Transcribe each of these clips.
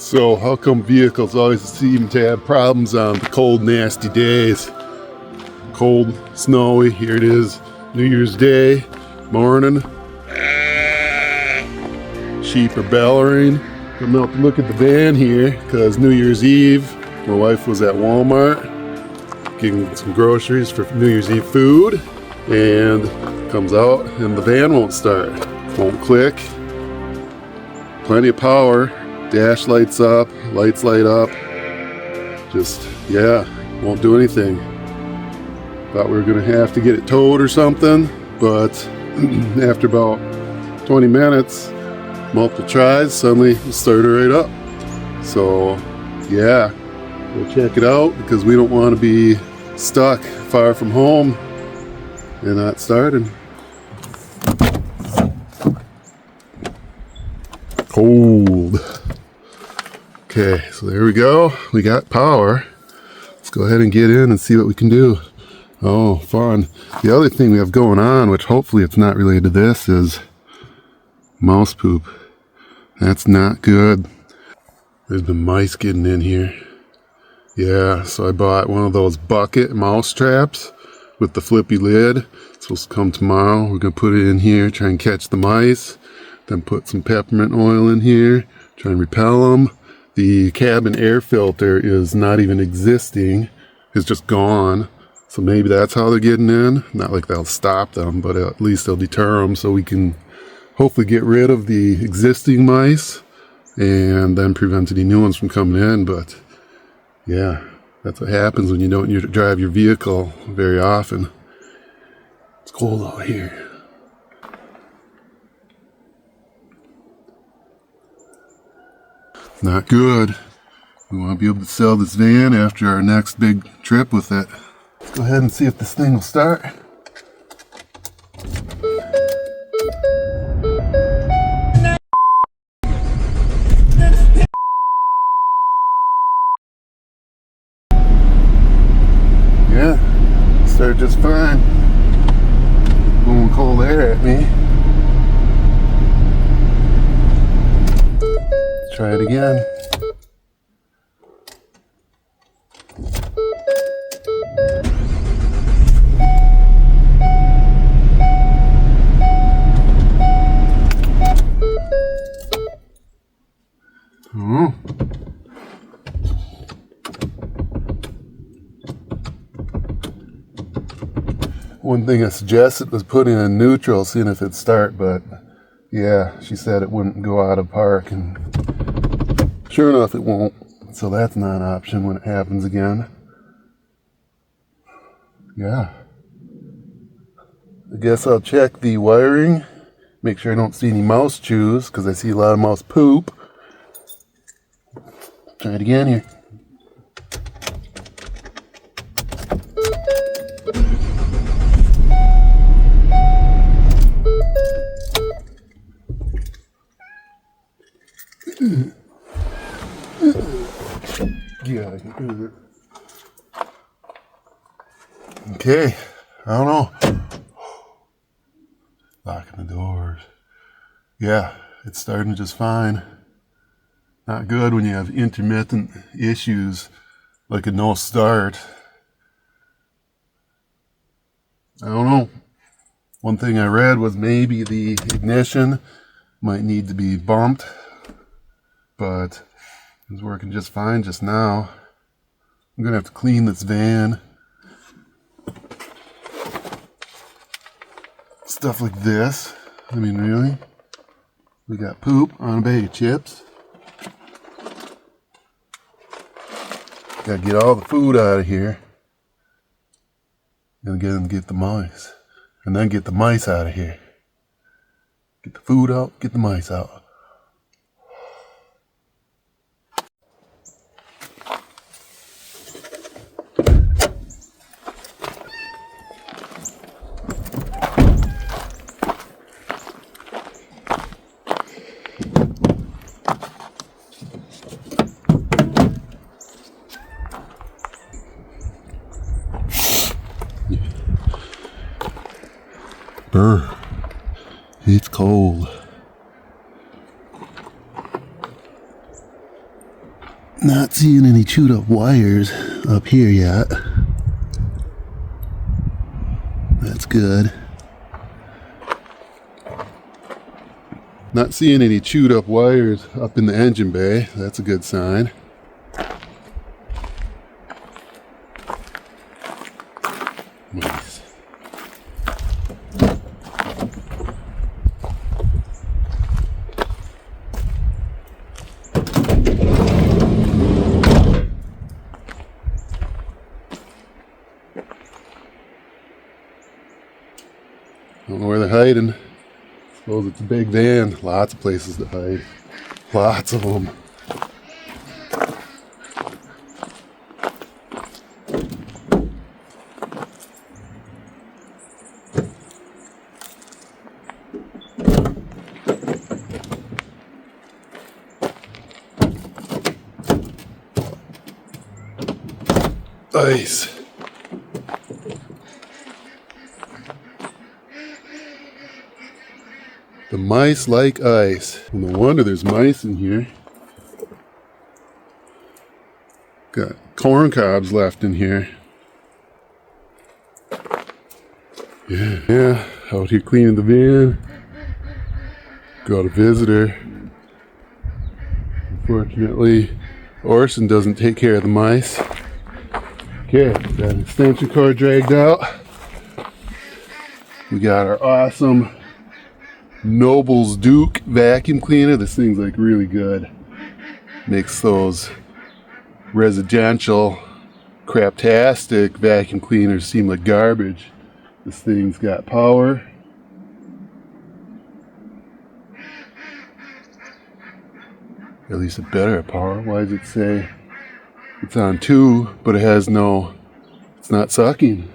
So how come vehicles always seem to have problems on the cold, nasty days? Cold, snowy, here it is, New Year's Day, morning. Sheep are bellowing. Coming out to look at the van here, because New Year's Eve, my wife was at Walmart getting some groceries for New Year's Eve food, and comes out and the van won't start. Won't click. Plenty of power. Dash lights up, lights light up. Just, yeah, won't do anything. Thought we were gonna have to get it towed or something, but after about 20 minutes, multiple tries, suddenly it started right up. So, yeah, we'll check it out because we don't want to be stuck far from home and not starting. Cold. Okay, so there we go. We got power. Let's go ahead and get in and see what we can do. Oh, fun. The other thing we have going on, which hopefully it's not related to this, is mouse poop. That's not good. There's the mice getting in here. Yeah, so I bought one of those bucket mouse traps with the flippy lid. It's supposed to come tomorrow. We're going to put it in here, try and catch the mice. Then put some peppermint oil in here, try and repel them. The cabin air filter is not even existing. It's just gone. So maybe that's how they're getting in. Not like that'll stop them, but at least they'll deter them so we can hopefully get rid of the existing mice and then prevent any new ones from coming in. But yeah, that's what happens when you don't drive your vehicle very often. It's cold out here. Not good. We want to be able to sell this van after our next big trip with it. Let's go ahead and see if this thing will start. Yeah, started just fine. Blowing cold air at me. Let's try it again. Oh. One thing I suggested was putting in neutral, seeing if it'd start, but yeah, she said it wouldn't go out of park, and sure enough it won't. So that's not an option when it happens again. Yeah. I guess I'll check the wiring, make sure I don't see any mouse chews, because I see a lot of mouse poop. Try it again here. Yeah, okay, I don't know. Locking the doors. Yeah, it's starting just fine. Not good when you have intermittent issues like a no start. I don't know. One thing I read was maybe the ignition might need to be bumped, but it's working just fine just now. I'm gonna have to clean this van. Stuff like this. I mean, really? We got poop on a bag of chips. Gotta get all the food out of here. And get the mice. And then get the mice out of here. Get the food out, get the mice out. Brr, it's cold. Not seeing any chewed up wires up here yet. That's good. Not seeing any chewed up wires up in the engine bay. That's a good sign. Nice. Don't know where they're hiding. Suppose it's a big van. Lots of places to hide. Lots of them. Ice. The mice like ice. Well, no wonder there's mice in here. Got corn cobs left in here. Yeah, out here cleaning the van. Got a visitor. Unfortunately, Orson doesn't take care of the mice. Okay, got an extension cord dragged out. We got our awesome Noble's Duke vacuum cleaner. This thing's like really good. Makes those residential craptastic vacuum cleaners seem like garbage. This thing's got power. At least it better have power. Why does it say it's on 2, but it has no, it's not sucking?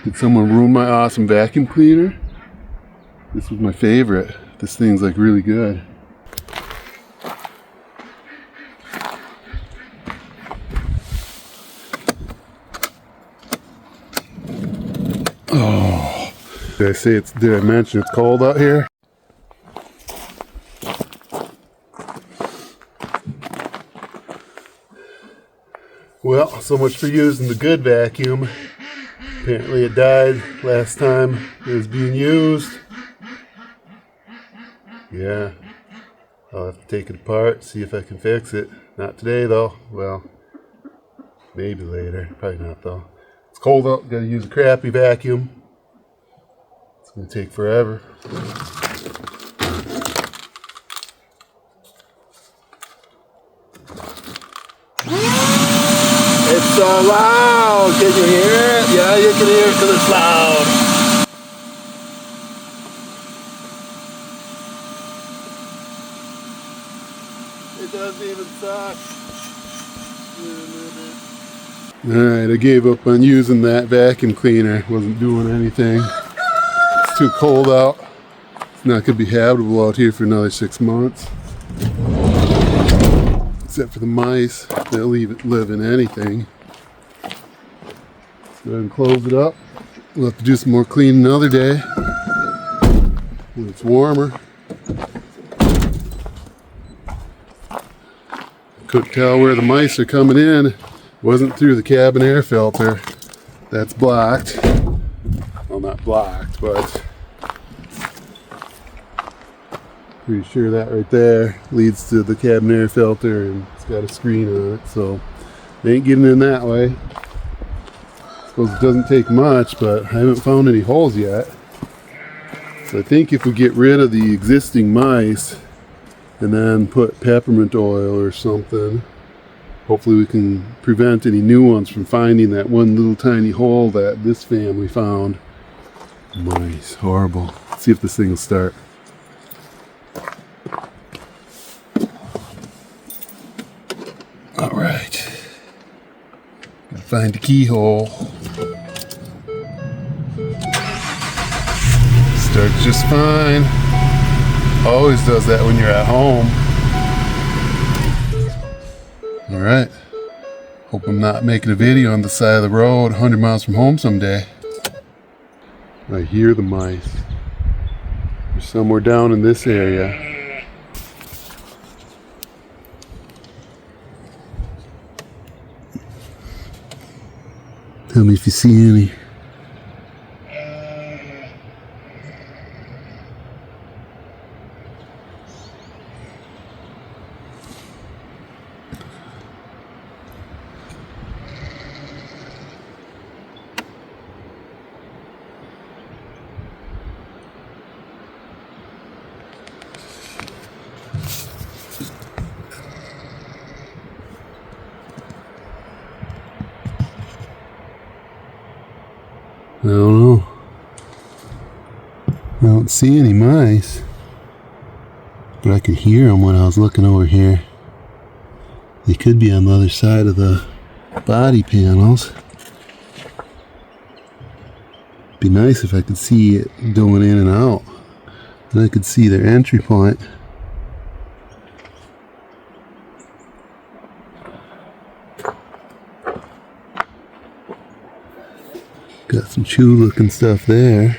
Did someone ruin my awesome vacuum cleaner? This was my favorite. This thing's like really good. Oh, did I mention it's cold out here? Well, so much for using the good vacuum. Apparently it died last time it was being used. Yeah, I'll have to take it apart, see if I can fix it. Not today though. Well, maybe later. Probably not though. It's cold out, gotta use a crappy vacuum. It's gonna take forever. It's so loud! Can you hear it? Yeah, you can hear it because it's loud. It doesn't even suck. Alright, I gave up on using that vacuum cleaner. Wasn't doing anything. It's too cold out. It's not going to be habitable out here for another 6 months. Except for the mice. They'll live in anything. Let's go ahead and close it up. We'll have to do some more cleaning another day when it's warmer. Couldn't tell where the mice are coming in. It wasn't through the cabin air filter. That's blocked. Well, not blocked, but pretty sure that right there leads to the cabin air filter, and it's got a screen on it, so they ain't getting in that way. Suppose it doesn't take much, but I haven't found any holes yet. So I think if we get rid of the existing mice and then put peppermint oil or something, hopefully we can prevent any new ones from finding that one little tiny hole that this family found. Mice, horrible. Let's see if this thing will start. All right, gotta find the keyhole. Starts just fine. Always does that when you're at home. All right. Hope I'm not making a video on the side of the road 100 miles from home someday. I hear the mice. They're somewhere down in this area. Tell me if you see any. I don't know. I don't see any mice, but I could hear them when I was looking over here. They could be on the other side of the body panels. Be nice if I could see it going in and out. Then I could see their entry point. Got some chew looking stuff there.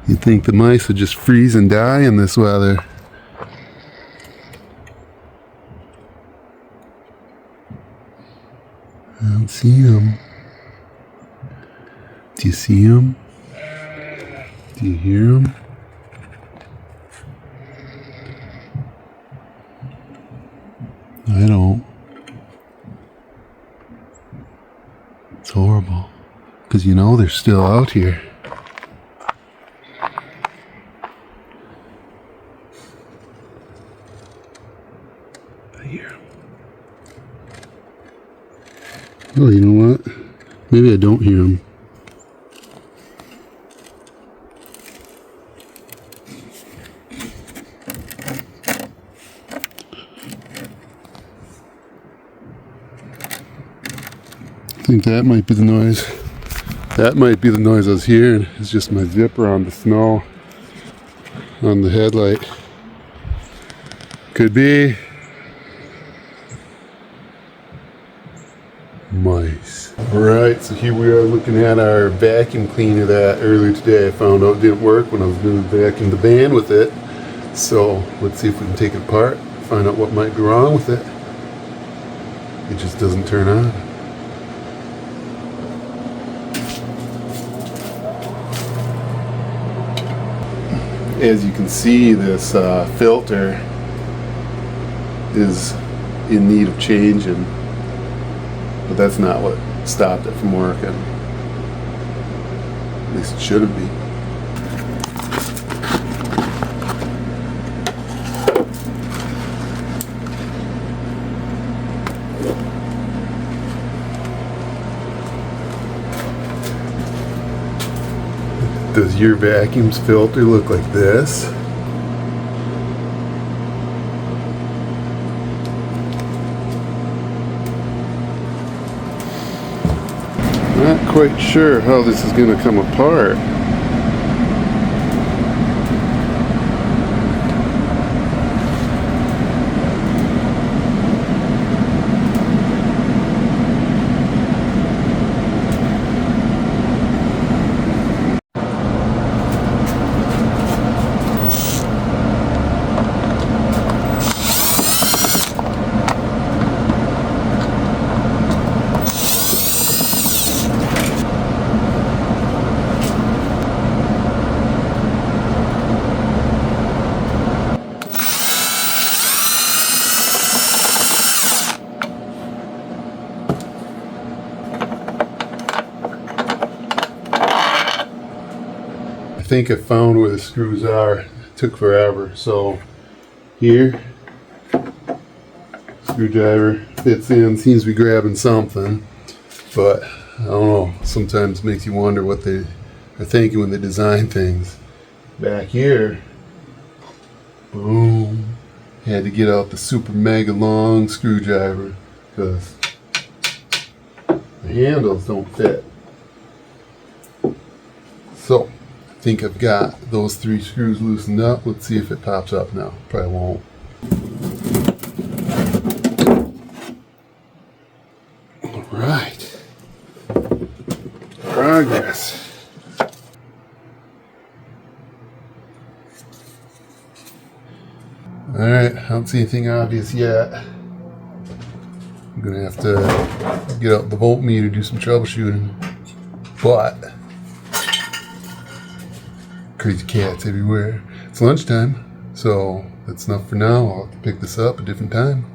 You'd think the mice would just freeze and die in this weather. I don't see them. Do you see them? Do you hear them? I don't. It's horrible. Because you know they're still out here. I hear them. Oh, you know what? Maybe I don't hear them. I think that might be the noise. That might be the noise I was hearing. It's just my zipper on the snow on the headlight. Could be mice. Alright, so here we are looking at our vacuum cleaner that earlier today I found out didn't work when I was going to vacuum the van with it. So let's see if we can take it apart, find out what might be wrong with it. It just doesn't turn on. As you can see, this filter is in need of changing, but that's not what stopped it from working. At least it shouldn't be. Does your vacuum's filter look like this? Not quite sure how this is going to come apart. I think I found where the screws are. It took forever. So here, screwdriver fits in, seems to be grabbing something, but I don't know, sometimes it makes you wonder what they are thinking when they design things. Back here, boom, had to get out the super mega long screwdriver because the handles don't fit. So I think I've got those 3 screws loosened up. Let's see if it pops up now. Probably won't. All right. Progress. Alright, I don't see anything obvious yet. I'm gonna have to get out the voltmeter, do some troubleshooting. But crazy cats everywhere. It's lunchtime, so that's enough for now. I'll have to pick this up a different time.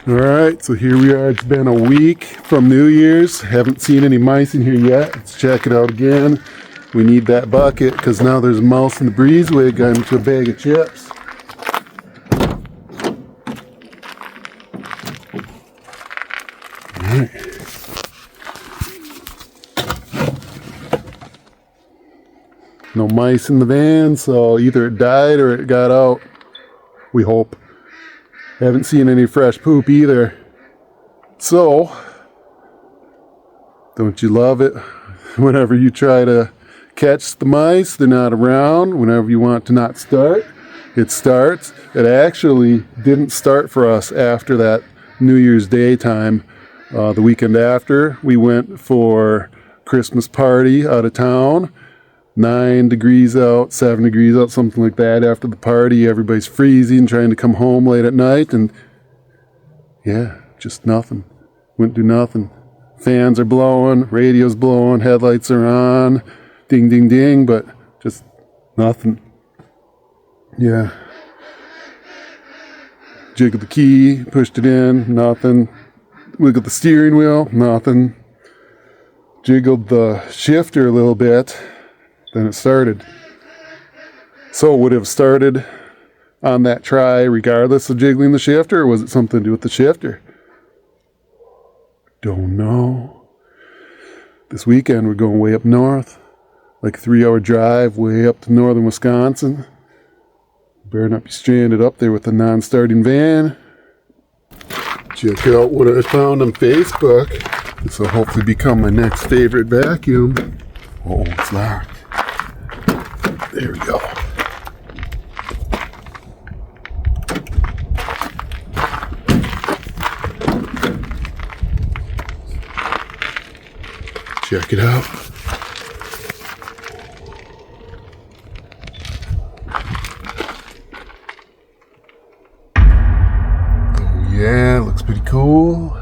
Alright, so here we are. It's been a week from New Year's. Haven't seen any mice in here yet. Let's check it out again. We need that bucket because now there's a mouse in the breezeway got into a bag of chips. Alright. No mice in the van, so either it died or it got out. We hope. Haven't seen any fresh poop either. So, don't you love it? Whenever you try to catch the mice, they're not around. Whenever you want to not start, it starts. It actually didn't start for us after that New Year's Day time. The weekend after, we went for Christmas party out of town. 9 degrees out, 7 degrees out, something like that. After the party, everybody's freezing, trying to come home late at night, and yeah, just nothing. Wouldn't do nothing. Fans are blowing, radio's blowing, headlights are on, ding, ding, ding, but just nothing. Yeah. Jiggled the key, pushed it in, nothing. Wiggled the steering wheel, nothing. Jiggled the shifter a little bit. Then it started. So would it have started on that try regardless of jiggling the shifter, or was it something to do with the shifter? Don't know. This weekend we're going way up north, like a 3-hour drive way up to northern Wisconsin. Better not be stranded up there with a non-starting van. Check out what I found on Facebook. This will hopefully become my next favorite vacuum. Oh, it's locked. There we go. Check it out. Oh yeah, looks pretty cool.